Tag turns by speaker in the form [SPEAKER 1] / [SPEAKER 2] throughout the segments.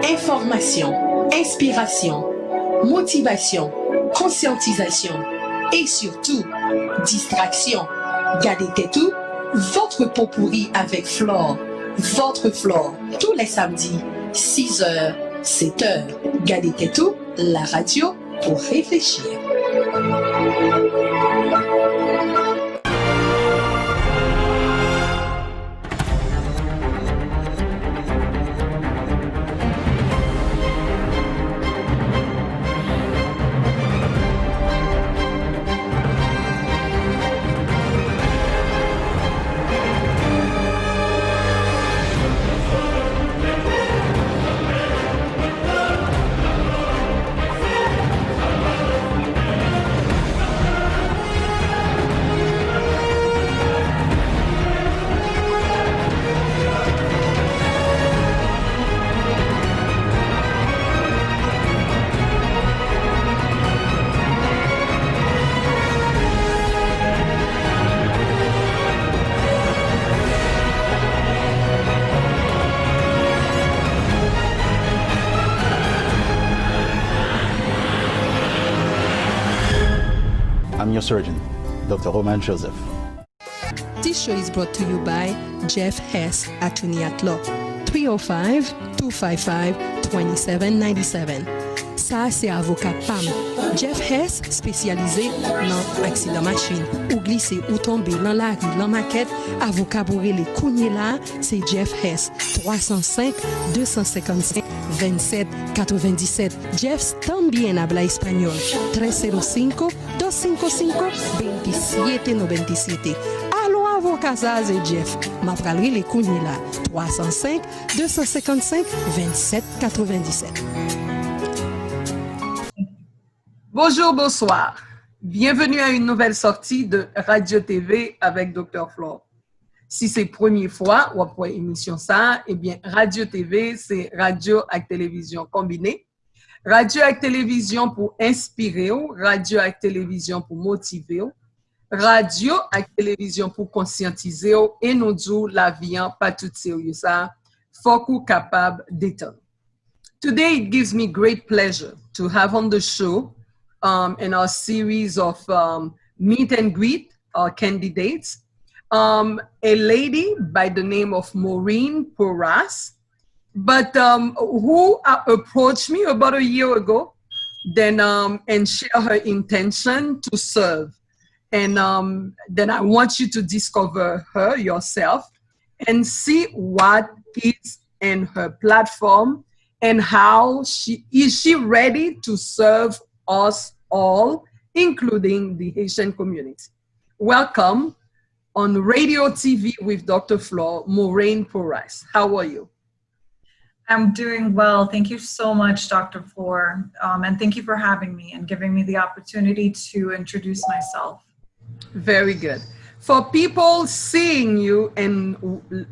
[SPEAKER 1] Information, inspiration, motivation, conscientisation et surtout, distraction. Gardez tout, votre pot pourri avec Flore. Votre Flore, tous les samedis, 6h, 7h. Gardez tout, la radio pour réfléchir.
[SPEAKER 2] I'm your surgeon, Dr. Roman Joseph.
[SPEAKER 3] This show is brought to you by Jeff Hess, Attorney at Law, 305-255-2797. Ça, c'est avocat PAM. Jeff Hess, spécialisé dans accident machine. Ou glisser ou tomber dans la rue, dans maquette, avocat pour les cougner là, c'est Jeff Hess, 305-255-2797. Jeff también habla español, 305-255-2797. Allo avocat ça, c'est Jeff. Ma pralerie les cougner là, 305-255-2797.
[SPEAKER 4] Bonjour, bonsoir. Bienvenue à une nouvelle sortie de Radio TV avec Dr. Flore. Si c'est la première fois ou après émission ça, eh bien, Radio TV, c'est radio avec télévision combinée. Radio avec télévision pour inspirer, radio avec télévision pour motiver, radio avec télévision pour conscientiser et nous dire la vie pas tout sérieux ça, faut qu'on capable d'étendre. Today, it gives me great pleasure to have on the show in our series of meet and greet our candidates, a lady by the name of Maureen Porras, but who approached me about a year ago, then and share her intention to serve. And then I want you to discover her yourself and see what is in her platform and how is she ready to serve us all, including the Haitian community. Welcome on Radio TV with Dr. Flore, Maureen Porras. How are you?
[SPEAKER 5] I'm doing well. Thank you so much, Dr. Flore. And thank you for having me and giving me the opportunity to introduce myself.
[SPEAKER 4] Very good. For people seeing you and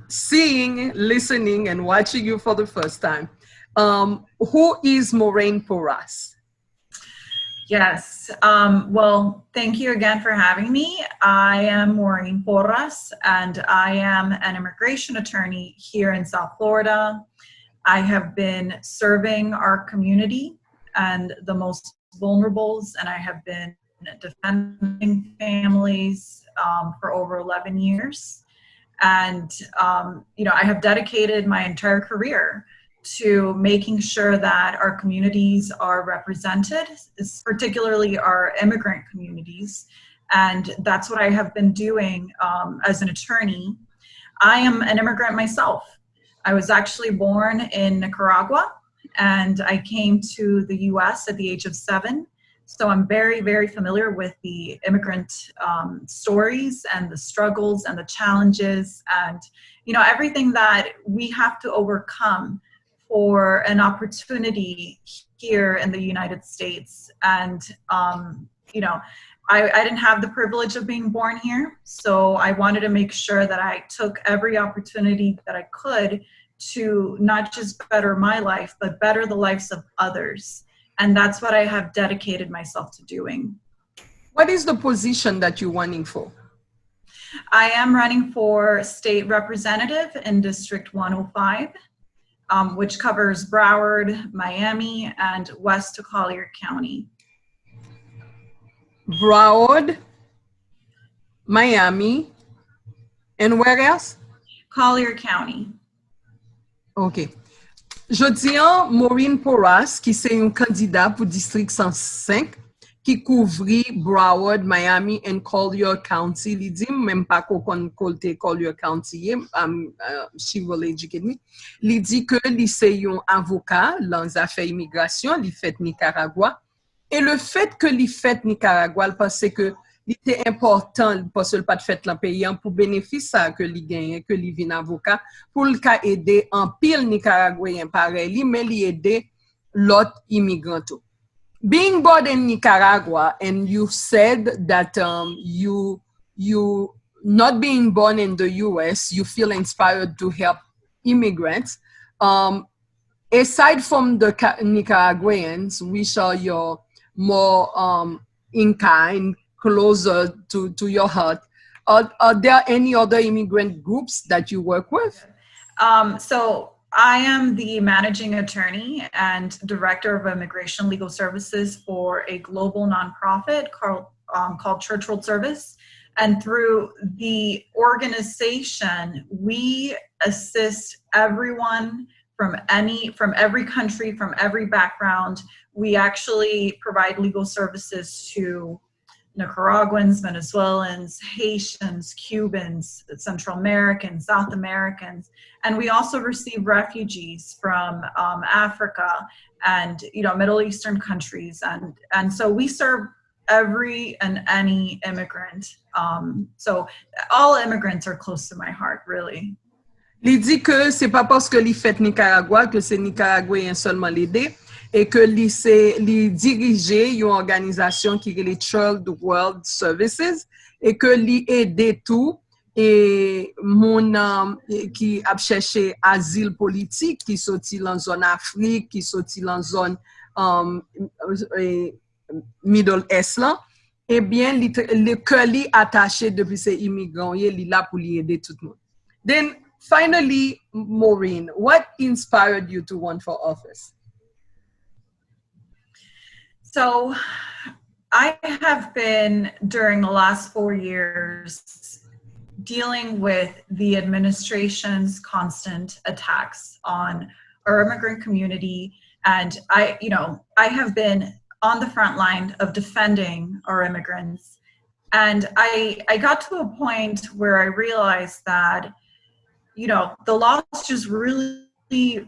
[SPEAKER 4] listening and watching you for the first time, who is Maureen Porras?
[SPEAKER 5] Yes. Well, thank you again for having me. I am Maureen Porras, and I am an immigration attorney here in South Florida. I have been serving our community and the most vulnerables, and I have been defending families for over 11 years. And, I have dedicated my entire career to making sure that our communities are represented, particularly our immigrant communities. And that's what I have been doing as an attorney. I am an immigrant myself. I was actually born in Nicaragua, and I came to the US at the age of 7. So I'm very, very familiar with the immigrant stories and the struggles and the challenges and, everything that we have to overcome for an opportunity here in the United States. And, I didn't have the privilege of being born here. So I wanted to make sure that I took every opportunity that I could to not just better my life, but better the lives of others. And that's what I have dedicated myself to doing.
[SPEAKER 4] What is the position that you're running for?
[SPEAKER 5] I am running for state representative in District 105. which covers Broward, Miami, and west to Collier County.
[SPEAKER 4] Broward, Miami, and where else?
[SPEAKER 5] Collier County.
[SPEAKER 4] OK. Je dis Maureen Porras, qui c'est un candidat pour district 105, qui couvrit Broward, Miami, and Collier County. Li dit, même pas qu'on kolte Collier County, she will educate me. Li dit que li c'est un avocat dans les affaires immigration, li fait Nicaragua. Et le fait que li fait Nicaragua, parce que il était important parce que le pas de fait dans pays pour bénéfice que li gagne que li vin avocat pour le cas aider en pile nicaraguayen pareil mais li aider l'autre immigrant. Being born in Nicaragua, and you said that you not being born in the US, you feel inspired to help immigrants. Aside from the Nicaraguans, which are your more in kind, closer to your heart, are there any other immigrant groups that you work with?
[SPEAKER 5] So I am the managing attorney and director of immigration legal services for a global nonprofit called Church World Service. And through the organization, we assist everyone from every country, from every background. We actually provide legal services to Nicaraguans, Venezuelans, Haitians, Cubans, Central Americans, South Americans, and we also receive refugees from Africa and Middle Eastern countries, and so we serve every and any immigrant. So all immigrants are close to my heart, really.
[SPEAKER 4] Li dit que c'est pas parce que li fait Nicaragua que c'est Nicaraguayen seulement l'aider. Et que li dirige une organisation qui est le Church World Services et que li aide tout et mon qui a cherché asile politique qui sorti dans zone Afrique qui sorti dans zone Middle East là et bien le que li attaché depuis ces immigrants il là pour li aider tout le monde. Then finally, Maureen, what inspired you to run for office?
[SPEAKER 5] So I have been, during the last 4 years, dealing with the administration's constant attacks on our immigrant community. And I have been on the front line of defending our immigrants. And I got to a point where I realized that, the laws just really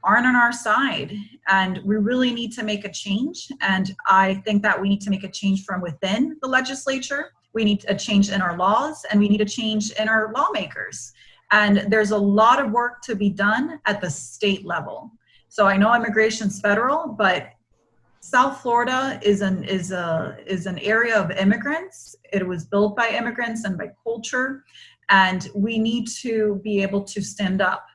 [SPEAKER 5] aren't on our side, and we really need to make a change. And I think that we need to make a change from within the legislature. We need a change in our laws, and we need a change in our lawmakers. And there's a lot of work to be done at the state level. So I know immigration's federal, but South Florida is an area of immigrants. It was built by immigrants and by culture, and we need to be able to stand up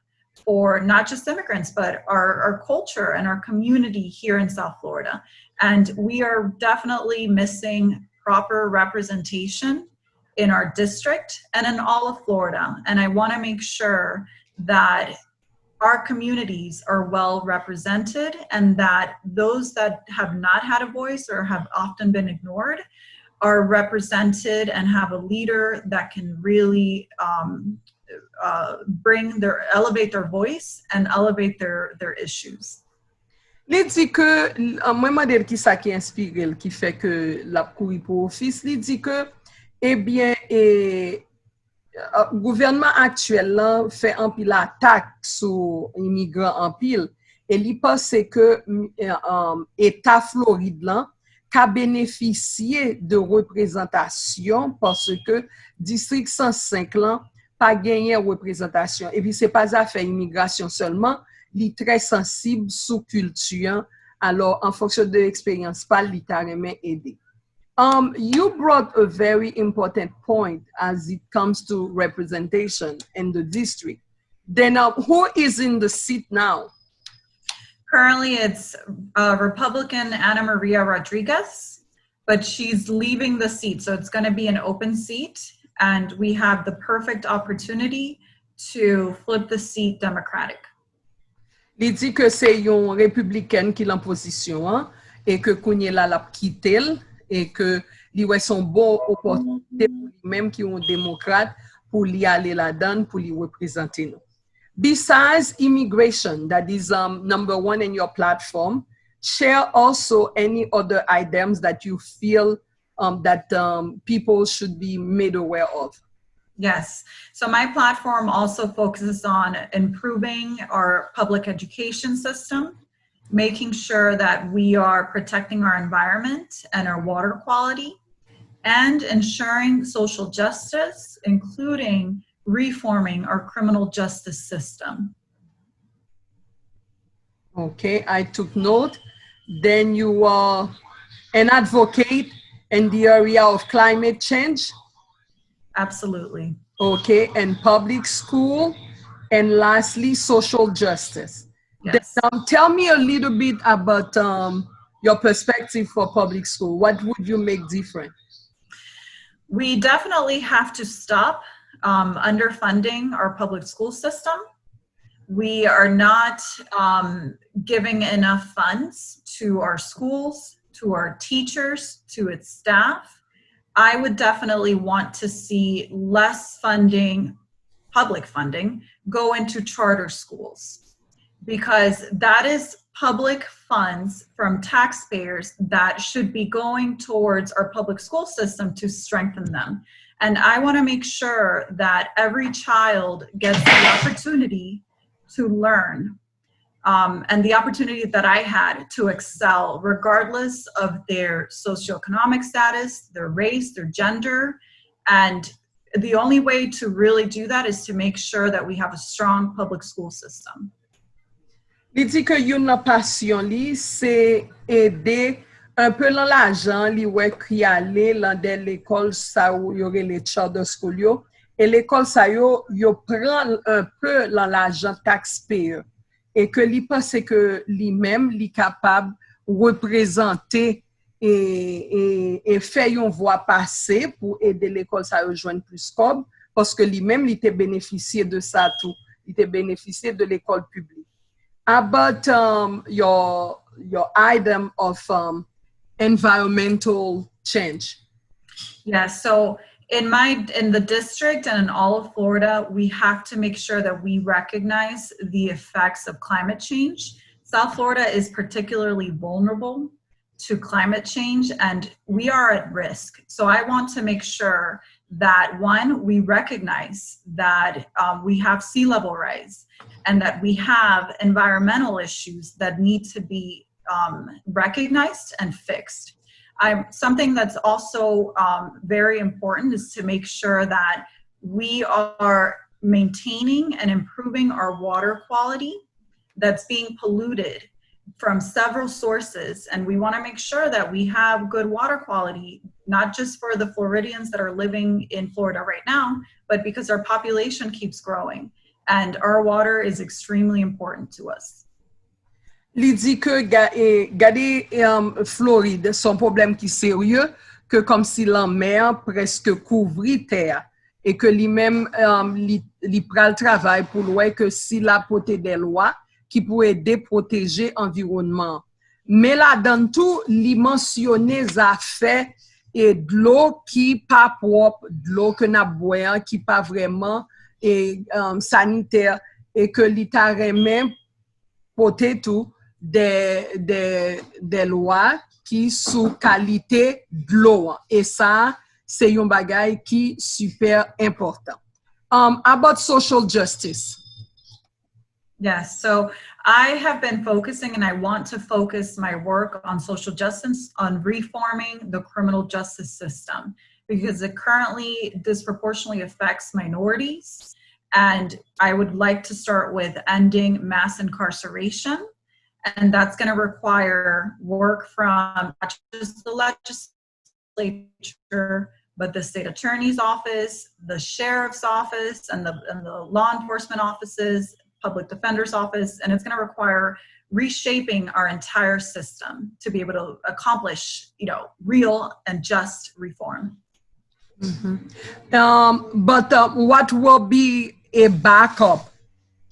[SPEAKER 5] for not just immigrants, but our culture and our community here in South Florida. And we are definitely missing proper representation in our district and in all of Florida. And I want to make sure that our communities are well represented and that those that have not had a voice or have often been ignored are represented and have a leader that can really elevate their voice and elevate their issues.
[SPEAKER 4] Li dit que moi modèle qui ça qui inspire qui fait que la courir pour office li dit que gouvernement actuel là fait un pile attaque sur immigrants en pile et li pense que état Floride là qu'a bénéficié de représentation parce que district 105 là pas gagné représentation et puis c'est pas affaire immigration seulement, li très sensible sous culture alors en fonction de l'expérience pas li carrément aider. You brought a very important point as it comes to representation in the district. Then who is in the seat now?
[SPEAKER 5] Currently, it's Republican Ana Maria Rodriguez, but she's leaving the seat. So it's going to be an open seat, and we have the perfect opportunity to flip the seat Democratic.
[SPEAKER 4] Il dit que c'est une républicaine qui l'en position, hein, et que Kounye l'a quitté, et que lui ouais son bon opportunité pour lui-même qui est un démocrate pour lui aller là-dedans, pour lui représenter nous. Besides immigration, that is number one in your platform, share also any other items that you feel that people should be made aware of.
[SPEAKER 5] Yes. So my platform also focuses on improving our public education system, making sure that we are protecting our environment and our water quality, and ensuring social justice, including reforming our criminal justice system.
[SPEAKER 4] Okay, I took note. Then you are an advocate in the area of climate change.
[SPEAKER 5] Absolutely.
[SPEAKER 4] Okay, and public school. And lastly, social justice.
[SPEAKER 5] Yes.
[SPEAKER 4] Then, tell me a little bit about your perspective for public school. What would you make different?
[SPEAKER 5] We definitely have to stop underfunding our public school system. We are not giving enough funds to our schools, to our teachers, to its staff. I would definitely want to see less funding, public funding, go into charter schools, because that is public funds from taxpayers that should be going towards our public school system to strengthen them. And I want to make sure that every child gets the opportunity to learn, and the opportunity that I had to excel regardless of their socioeconomic status, their race, their gender. And the only way to really do that is to make sure that we have a strong public school system.
[SPEAKER 4] Il dit que yon passion li, c'est aider un peu dans l'argent, li wè ki ale dans de l'école sa ou yore les charter school yo, et l'école sa yo prend un peu dans l'argent taxpayer, et que li pense que lui-même li capable représenter et faire yon voix passer pour aider l'école sa yo joindre plus cob, parce que lui-même li te bénéficié de ça tout, il te bénéficié de l'école publique. About your item of environmental change.
[SPEAKER 5] Yeah, so in the district and in all of Florida, we have to make sure that we recognize the effects of climate change. South Florida is particularly vulnerable to climate change, and we are at risk. So I want to make sure that, one, we recognize that we have sea level rise and that we have environmental issues that need to be recognized and fixed. Something that's also very important is to make sure that we are maintaining and improving our water quality that's being polluted from several sources. And we want to make sure that we have good water quality, not just for the Floridians that are living in Florida right now, but because our population keeps growing and our water is extremely important to us.
[SPEAKER 4] Li dit que gade Floride, son problème qui sérieux, que comme si la mer presque couvrit terre, et que lui-même li pral travail pour ouais que si la pote des lois qui pourraient aider protéger l'environnement. Mais là-dedans tout, li mentionne affaires et de l'eau qui pas propre, de l'eau que n'a boire qui pas vraiment sanitaire, et que li ta remen pote tout des lois qui sous qualité de l'eau. Et ça, c'est un bagay qui super important. About social justice.
[SPEAKER 5] Yes, so I have been focusing, and I want to focus my work on social justice, on reforming the criminal justice system, because it currently disproportionately affects minorities. And I would like to start with ending mass incarceration. And that's going to require work from not just the legislature, but the state attorney's office, the sheriff's office, and the law enforcement offices, public defender's office. And it's going to require reshaping our entire system to be able to accomplish, real and just reform.
[SPEAKER 4] Mm-hmm. But what will be a backup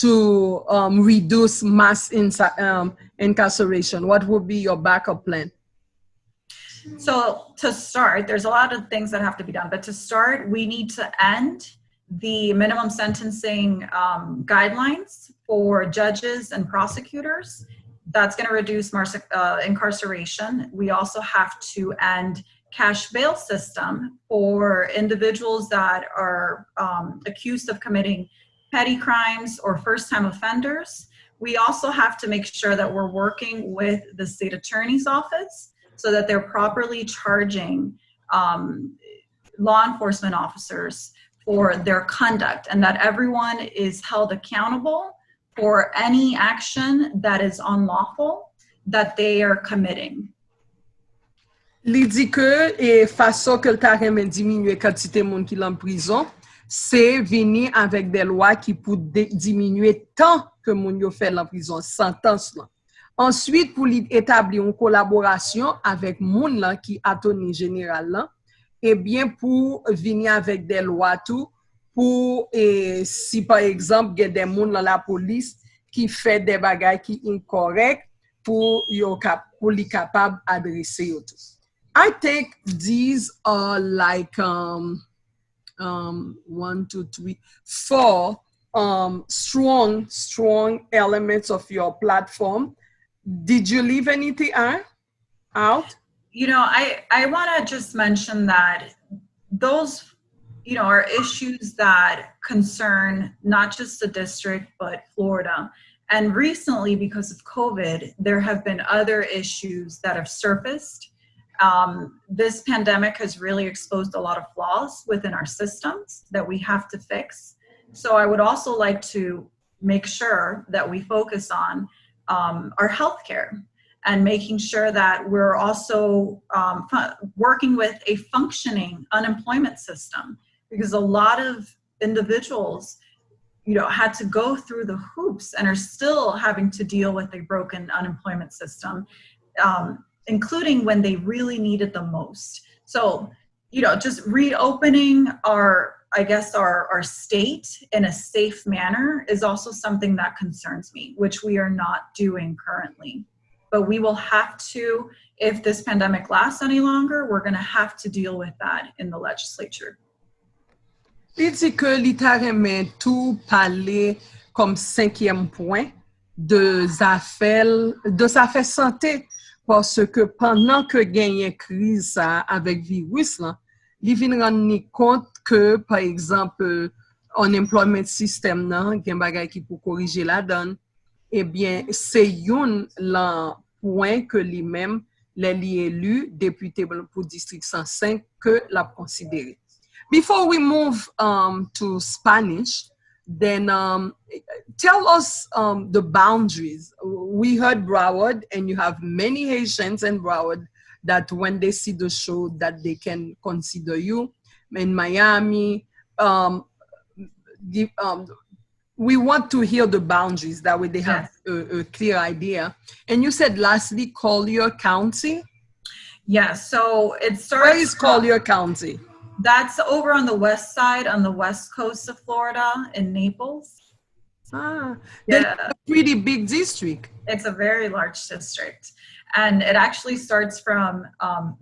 [SPEAKER 4] to reduce mass incarceration? What would be your backup plan?
[SPEAKER 5] So to start, there's a lot of things that have to be done, but to start, we need to end the minimum sentencing guidelines for judges and prosecutors. That's going to reduce incarceration. We also have to end cash bail system for individuals that are accused of committing petty crimes or first-time offenders. We also have to make sure that we're working with the state attorney's office so that they're properly charging law enforcement officers for their conduct, and that everyone is held accountable for any action that is unlawful that they are committing.
[SPEAKER 4] Li di ke façon que l'ta remen diminuer quantité moun ki l'en prison, c'est vini avec des lois qui pour diminuer tant que moun yo fait l'en prison, sentence là. Ensuite, pour établir une collaboration avec moun là qui attorney général là, et bien pour venir avec des lois tout pour si par exemple il y a des moun dans la police qui fait des bagages qui incorrect pour li capable adresser yo tout. I think these are like 1, 2, 3, 4 strong elements of your platform. Did you leave anything out?
[SPEAKER 5] You know, I want to just mention that those, you know, are issues that concern not just the district, but Florida. And recently, because of COVID, there have been other issues that have surfaced. This pandemic has really exposed a lot of flaws within our systems that we have to fix. So I would also like to make sure that we focus on our healthcare and making sure that we're also working with a functioning unemployment system, because a lot of individuals, you know, had to go through the hoops and are still having to deal with a broken unemployment system, including when they really need it the most. So, you know, just reopening our state in a safe manner is also something that concerns me, which we are not doing currently. But we will have to, if this pandemic lasts any longer, we're going to have to deal with that in the legislature.
[SPEAKER 4] Il dit que l'État remet tout parler comme 5e point de affaires santé, parce que pendant que gagne crise ça avec virus là, il vient rendre compte que par exemple unemployment system nan gen bagay qui pour corriger la donne, eh bien c'est yon lan point que lui-même les élu député pour district 105 que l'a considéré. Before we move to Spanish, then tell us the boundaries. We heard Broward, and you have many Haitians in Broward that when they see the show that they can consider you. In Miami, we want to hear the boundaries. That way they have a clear idea. And you said lastly, Collier County?
[SPEAKER 5] Yeah, so it starts...
[SPEAKER 4] Where is Collier County?
[SPEAKER 5] That's over on the west side, on the west coast of Florida, in Naples.
[SPEAKER 4] That's
[SPEAKER 5] Yeah.
[SPEAKER 4] a pretty big district.
[SPEAKER 5] It's a very large district. And it actually starts from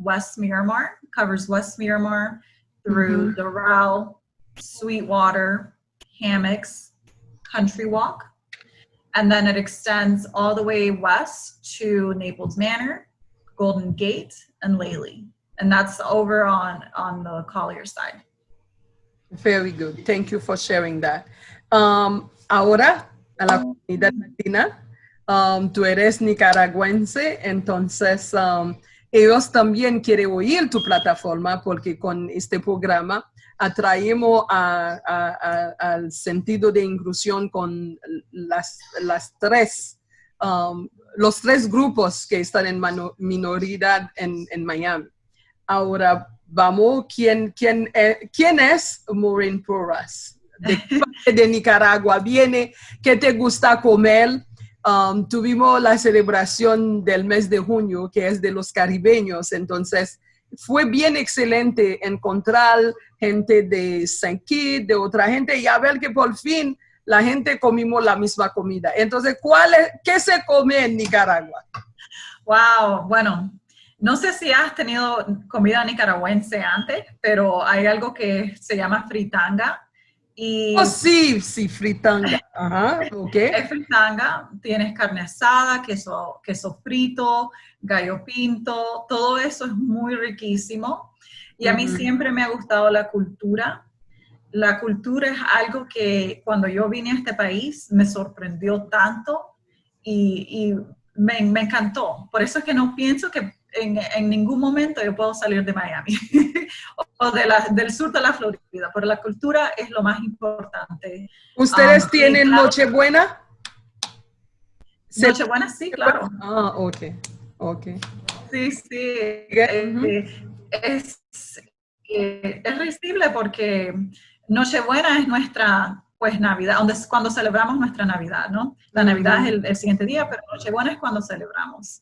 [SPEAKER 5] West Miramar, covers West Miramar, through Doral, Sweetwater, Hammocks, Country Walk. And then it extends all the way west to Naples Manor, Golden Gate, and Lely. And that's over on the Collier side.
[SPEAKER 4] Very good. Thank you for sharing that. Ahora, a la comunidad latina, tú eres nicaragüense, entonces ellos también quieren oír tu plataforma porque con este programa atraemos al sentido de inclusión con los tres grupos que están en minoridad en Miami. Ahora vamos, ¿quién es Maureen Porras? De Nicaragua viene, ¿qué te gusta comer? Tuvimos la celebración del mes de junio, que es de los caribeños, entonces fue bien excelente encontrar gente de Saint Kitts, de otra gente, y a ver que por fin la gente comimos la misma comida. Entonces, ¿qué se come en Nicaragua?
[SPEAKER 5] Wow, bueno, no sé si has tenido comida nicaragüense antes, pero hay algo que se llama fritanga. Y
[SPEAKER 4] Oh, sí, fritanga. Ajá, ok.
[SPEAKER 5] es fritanga, tienes carne asada, queso frito, gallo pinto, todo eso es muy riquísimo. Y a mí siempre me ha gustado la cultura. La cultura es algo que cuando yo vine a este país me sorprendió tanto y me encantó. Por eso es que no pienso que en ningún momento yo puedo salir de Miami o del sur de la Florida, pero la cultura es lo más importante.
[SPEAKER 4] ¿Ustedes tienen
[SPEAKER 5] claro,
[SPEAKER 4] Nochebuena?
[SPEAKER 5] Nochebuena, sí, claro.
[SPEAKER 4] Ah, ok.
[SPEAKER 5] Sí, es risible porque Nochebuena es nuestra, pues, Navidad, cuando celebramos nuestra Navidad, ¿no? La Navidad es el siguiente día, pero Nochebuena es cuando celebramos.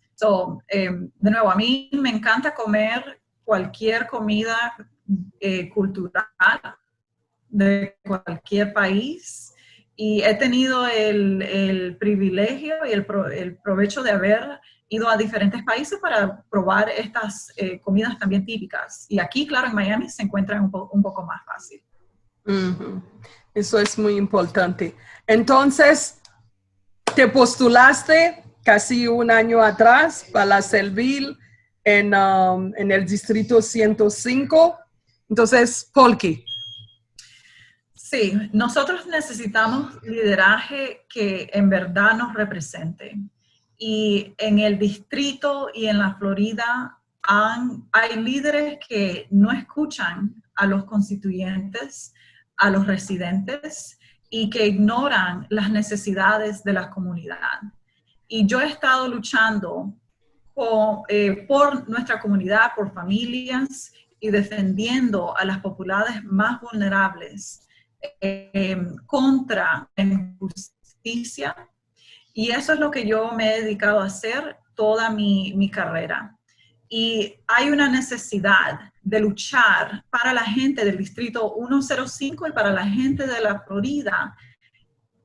[SPEAKER 5] De nuevo, a mí me encanta comer cualquier comida cultural de cualquier país y he tenido el privilegio y el provecho de haber ido a diferentes países para probar estas comidas también típicas. Y aquí, claro, en Miami se encuentran un poco más fácil.
[SPEAKER 4] Eso es muy importante. Entonces, te postulaste casi un año atrás para servir en el distrito 105. Entonces, ¿por qué?
[SPEAKER 5] Sí, nosotros necesitamos lideraje que en verdad nos represente. Y en el distrito y en la Florida hay líderes que no escuchan a los constituyentes, a los residentes y que ignoran las necesidades de la comunidad. Y yo he estado luchando por nuestra comunidad, por familias y defendiendo a las populares más vulnerables contra la injusticia. Y eso es lo que yo me he dedicado a hacer toda mi carrera. Y hay una necesidad de luchar para la gente del Distrito 105 y para la gente de la Florida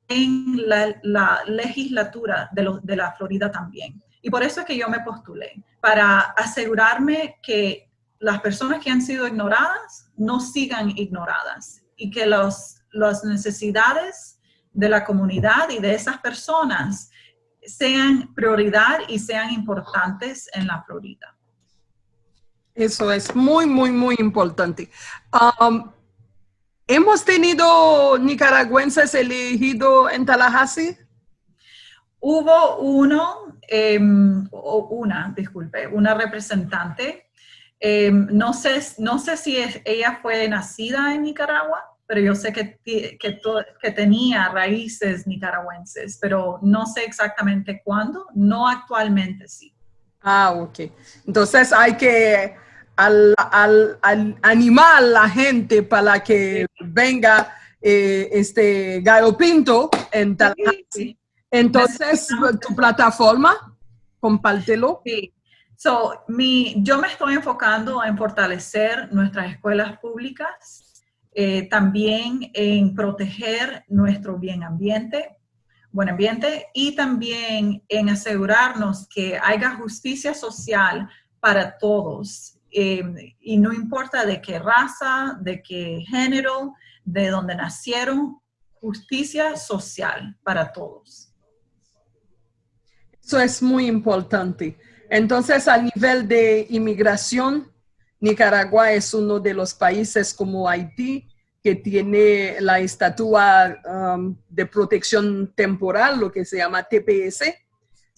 [SPEAKER 5] en la legislatura de la Florida también. Y por eso es que yo me postulé, para asegurarme que las personas que han sido ignoradas no sigan ignoradas y que las necesidades de la comunidad y de esas personas sean prioridad y sean importantes en la Florida.
[SPEAKER 4] Eso es muy, muy, muy importante. ¿Hemos tenido nicaragüenses elegidos en Tallahassee?
[SPEAKER 5] Hubo una representante. No sé si ella fue nacida en Nicaragua, pero yo sé que tenía raíces nicaragüenses, pero no sé exactamente cuándo, no actualmente sí.
[SPEAKER 4] Ah, ok. Entonces hay que animar a la gente para que venga este gallo pinto en Tallahassee.
[SPEAKER 5] Sí.
[SPEAKER 4] Entonces, tu plataforma, compártelo.
[SPEAKER 5] Sí. Yo me estoy enfocando en fortalecer nuestras escuelas públicas, también en proteger nuestro buen ambiente y también en asegurarnos que haya justicia social para todos. Y no importa de qué raza, de qué género, de dónde nacieron, justicia social para todos.
[SPEAKER 4] Eso es muy importante. Entonces, a nivel de inmigración, Nicaragua es uno de los países como Haití que tiene la estatua de protección temporal, lo que se llama TPS. Sí.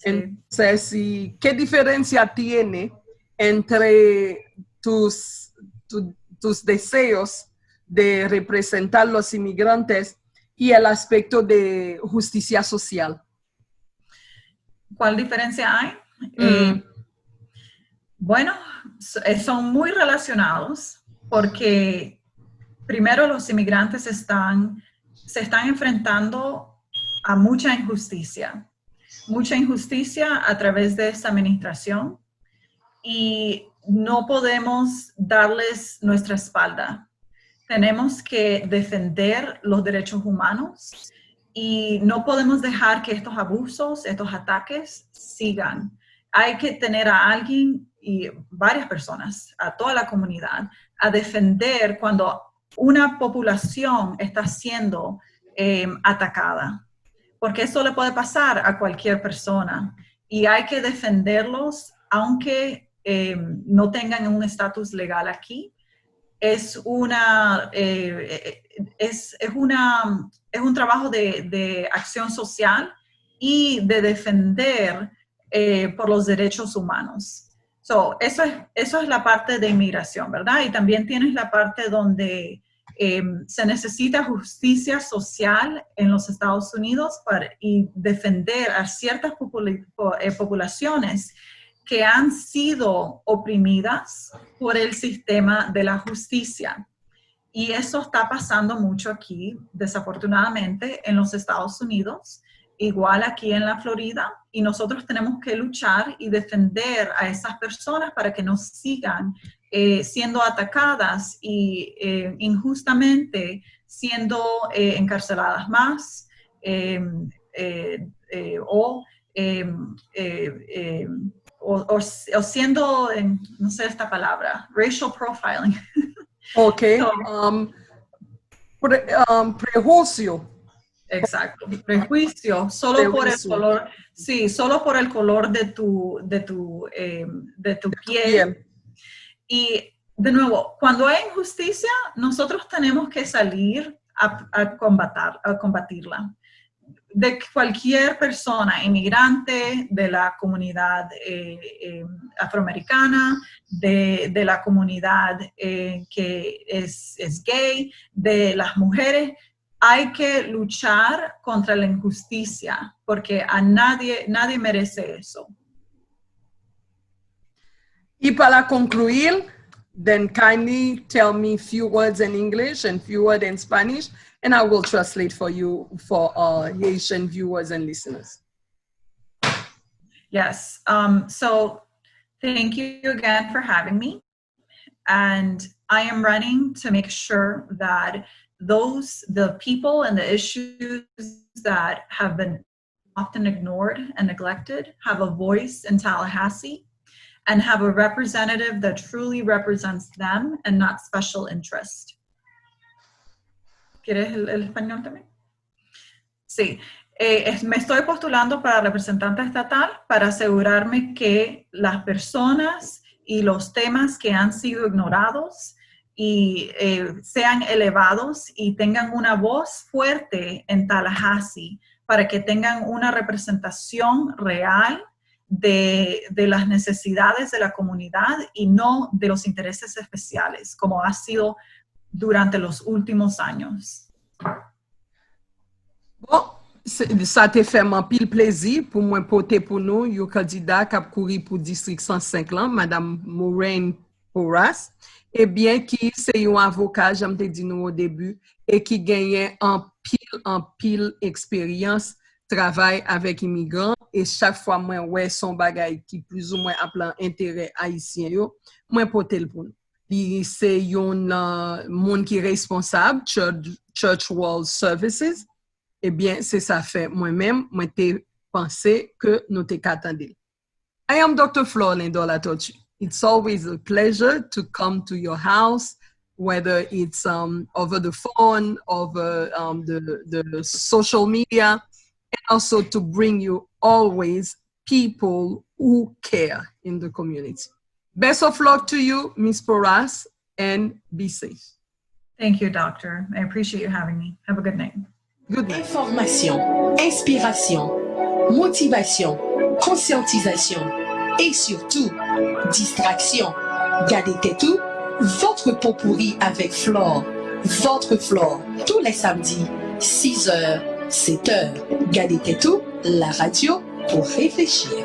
[SPEAKER 4] Entonces, ¿qué diferencia tiene entre tus deseos de representar a los inmigrantes y el aspecto de justicia social?
[SPEAKER 5] ¿Cuál diferencia hay? Bueno, son muy relacionados porque primero los inmigrantes se están enfrentando a mucha injusticia a través de esta administración y no podemos darles nuestra espalda. Tenemos que defender los derechos humanos y no podemos dejar que estos abusos, estos ataques sigan. Hay que tener a alguien y varias personas, a toda la comunidad, a defender cuando una población está siendo atacada, porque eso le puede pasar a cualquier persona y hay que defenderlos aunque no tengan un estatus legal aquí. Es un trabajo de acción social y de defender por los derechos humanos. Eso es la parte de inmigración, ¿verdad? Y también tienes la parte donde se necesita justicia social en los Estados Unidos y defender a ciertas poblaciones que han sido oprimidas por el sistema de la justicia. Y eso está pasando mucho aquí, desafortunadamente, en los Estados Unidos, igual aquí en la Florida, y nosotros tenemos que luchar y defender a esas personas para que no sigan siendo atacadas y injustamente siendo encarceladas más o siendo, no sé esta palabra, racial profiling.
[SPEAKER 4] Ok. Prejuicio.
[SPEAKER 5] Exacto. Prejuicio, solo por el color, sí, solo por el color de tu piel. Y de nuevo, cuando hay injusticia, nosotros tenemos que salir a combatirla. De cualquier persona, inmigrante, de la comunidad afroamericana, de la comunidad que es gay, de las mujeres, hay que luchar contra la injusticia, porque a nadie merece eso.
[SPEAKER 4] Y para concluir, then kindly tell me few words in English and few words in Spanish, and I will translate for you for Haitian viewers and listeners.
[SPEAKER 5] Yes. So thank you again for having me. And I am running to make sure that the people and the issues that have been often ignored and neglected have a voice in Tallahassee and have a representative that truly represents them and not special interest. ¿Quieres el español también? Sí. Me estoy postulando para representante estatal para asegurarme que las personas y los temas que han sido ignorados y sean elevados y tengan una voz fuerte en Tallahassee para que tengan una representación real de las necesidades de la comunidad y no de los intereses especiales, como ha sido durante los últimos años.
[SPEAKER 4] Bon, ça te fait un pile plaisir pour moi porter pour nous un candidat qui a couru pour district 105 là, Madame Maureen Porras, et bien qui c'est un avocat, j'aime te dire nous au début, et qui gagnait en pile expérience travail avec immigrants, et chaque fois moi ouais son bagage qui plus ou moins à plan intérêt haïtien yo, moi porter le pour nous. C'est un monde qui est responsable, Church World Services. Eh bien, c'est ça fait moi-même, moi t'ai pensé que nous t'ai qu'attendé. I am Dr. Flore Lindor-Latortue. It's always a pleasure to come to your house, whether it's over the phone, over the social media, and also to bring you always people who care in the community. Best of luck to you, Ms. Porras, and be safe.
[SPEAKER 5] Thank you, doctor. I appreciate you having me. Have a good night.
[SPEAKER 4] Good night.
[SPEAKER 1] Information, inspiration, motivation, conscientisation et surtout, distraction. Gardez tout, votre pot pourri avec Flore. Votre Flore, tous les samedis, 6h, 7h. Gardez tout, la radio pour réfléchir.